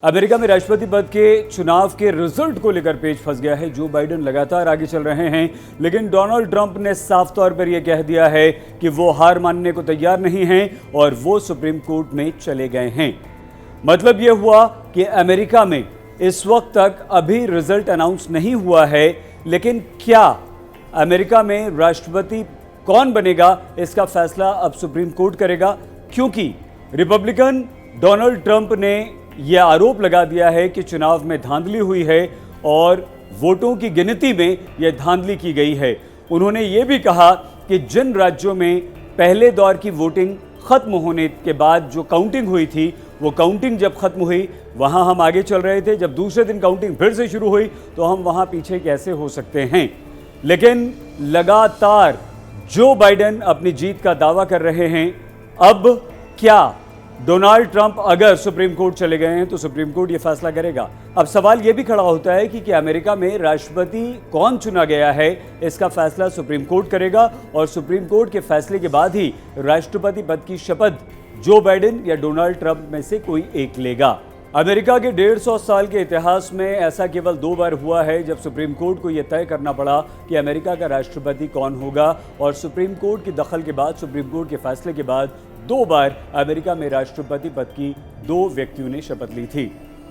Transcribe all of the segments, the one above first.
America में राष्ट्रपति पद के चुनाव के रिजल्ट को लेकर पेच फंस गया है। जो बाइडेन लगातार आगे चल रहे हैं, लेकिन डोनाल्ड ट्रंप ने साफ तौर पर यह कह दिया है कि वो हार मानने को तैयार नहीं हैं और वो सुप्रीम कोर्ट में चले गए हैं। मतलब यह हुआ कि अमेरिका में इस वक्त तक अभी रिजल्ट अनाउंस नहीं हुआ है, लेकिन क्या अमेरिका में राष्ट्रपति कौन बनेगा इसका फैसला अब सुप्रीम कोर्ट करेगा, क्योंकि रिपब्लिकन डोनाल्ड ट्रंप ने यह आरोप लगा दिया है कि चुनाव में धांधली हुई है और वोटों की गिनती में यह धांधली की गई है। उन्होंने यह भी कहा कि जिन राज्यों में पहले दौर की वोटिंग खत्म होने के बाद जो काउंटिंग हुई थी, वो काउंटिंग जब खत्म हुई वहां हम आगे चल रहे थे, जब दूसरे दिन काउंटिंग फिर से शुरू हुई तो हम वहां पीछे कैसे हो सकते हैं। लेकिन लगातार जो बाइडेन अपनी जीत का दावा कर रहे हैं, अब क्या डोनाल्ड ट्रंप अगर सुप्रीम कोर्ट चले गए हैं तो सुप्रीम कोर्ट यह फैसला करेगा। अब सवाल यह भी खड़ा होता है कि अमेरिका में राष्ट्रपति कौन चुना गया है इसका फैसला सुप्रीम कोर्ट करेगा और सुप्रीम कोर्ट के फैसले के बाद ही राष्ट्रपति पद की शपथ जो बाइडेन या डोनाल्ड ट्रंप में से कोई एक लेगा। अमेरिका के 150 साल के इतिहास में ऐसा केवल 2 बार हुआ है जब सुप्रीम कोर्ट को यह तय करना पड़ा कि अमेरिका का राष्ट्रपति कौन होगा, और सुप्रीम कोर्ट के दखल के बाद, सुप्रीम कोर्ट के फैसले के बाद 2 बार अमेरिका में राष्ट्रपति पद की 2 व्यक्तियों ने शपथ ली थी।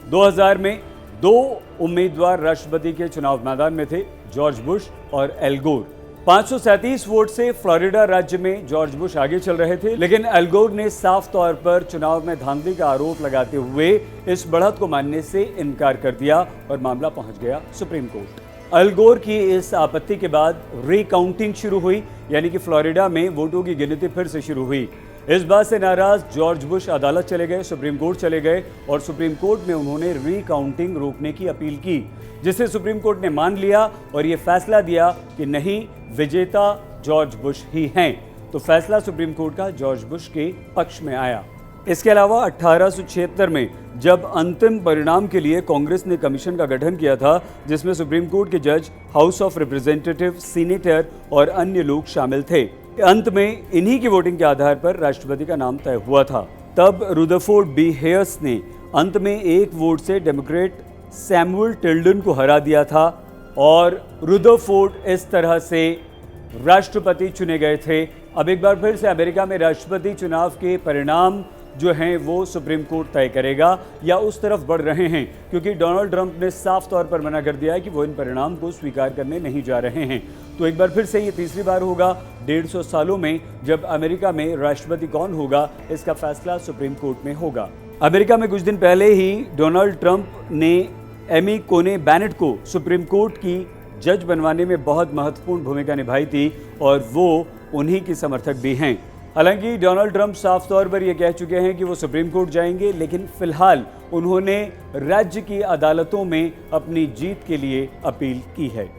2000 में 2 उम्मीदवार राष्ट्रपति के चुनाव मैदान में थे, जॉर्ज बुश और एल गोर। 537 वोट से फ्लोरिडा राज्य में जॉर्ज बुश आगे चल रहे थे, लेकिन एल गोर ने साफ तौर पर चुनाव में धांधली का आरोप लगाते हुए इस बढ़त को मानने से इनकार कर दिया और मामला पहुंच गया सुप्रीम कोर्ट। एल गोर की इस आपत्ति के बाद रीकाउंटिंग शुरू हुई, यानी कि फ्लोरिडा में वोटों की गिनती फिर से शुरू हुई। इस बात से नाराज जॉर्ज बुश अदालत चले गए, सुप्रीम कोर्ट चले गए और सुप्रीम कोर्ट में उन्होंने रीकाउंटिंग रोकने की अपील की, जिसे सुप्रीम कोर्ट ने मान लिया और यह फैसला दिया कि नहीं, विजेता जॉर्ज बुश ही हैं। तो फैसला सुप्रीम कोर्ट का जॉर्ज बुश के पक्ष में आया। इसके अलावा 1876 में जब अंतिम परिणाम के लिए कांग्रेस ने कमीशन का गठन किया था, जिसमें सुप्रीम कोर्ट के जज, हाउस ऑफ रिप्रेजेंटेटिव, सीनेटर और अन्य लोग शामिल थे, अंत में इन्हीं की वोटिंग के आधार पर राष्ट्रपति का नाम तय हुआ था। तब रुदरफोर्ड बी हेयस ने अंत में 1 वोट से डेमोक्रेट सैमुअल टिल्डन को हरा दिया था और रुदरफोर्ड इस तरह से राष्ट्रपति चुने गए थे। अब एक बार फिर से अमेरिका में राष्ट्रपति चुनाव के परिणाम जो हैं वो सुप्रीम कोर्ट तय करेगा या उस तरफ बढ़ रहे हैं, क्योंकि डोनाल्ड ट्रंप ने साफ तौर पर मना कर दिया है कि वो इन परिणाम को स्वीकार करने नहीं जा रहे हैं। तो एक बार फिर से ये तीसरी बार होगा 150 सालों में जब अमेरिका में राष्ट्रपति कौन होगा इसका फैसला सुप्रीम कोर्ट में होगा। अमेरिका में कुछ दिन पहले ही डोनाल्ड ट्रंप ने एमी कोने बेनेट को सुप्रीम कोर्ट की जज बनवाने में बहुत महत्वपूर्ण भूमिका निभाई थी और वो उन्हीं की समर्थक भी हैं। हालांकि डोनाल्ड ट्रंप साफ तौर पर यह कह चुके हैं कि वो सुप्रीम कोर्ट जाएंगे, लेकिन फिलहाल उन्होंने राज्य की अदालतों में अपनी जीत के लिए अपील की है।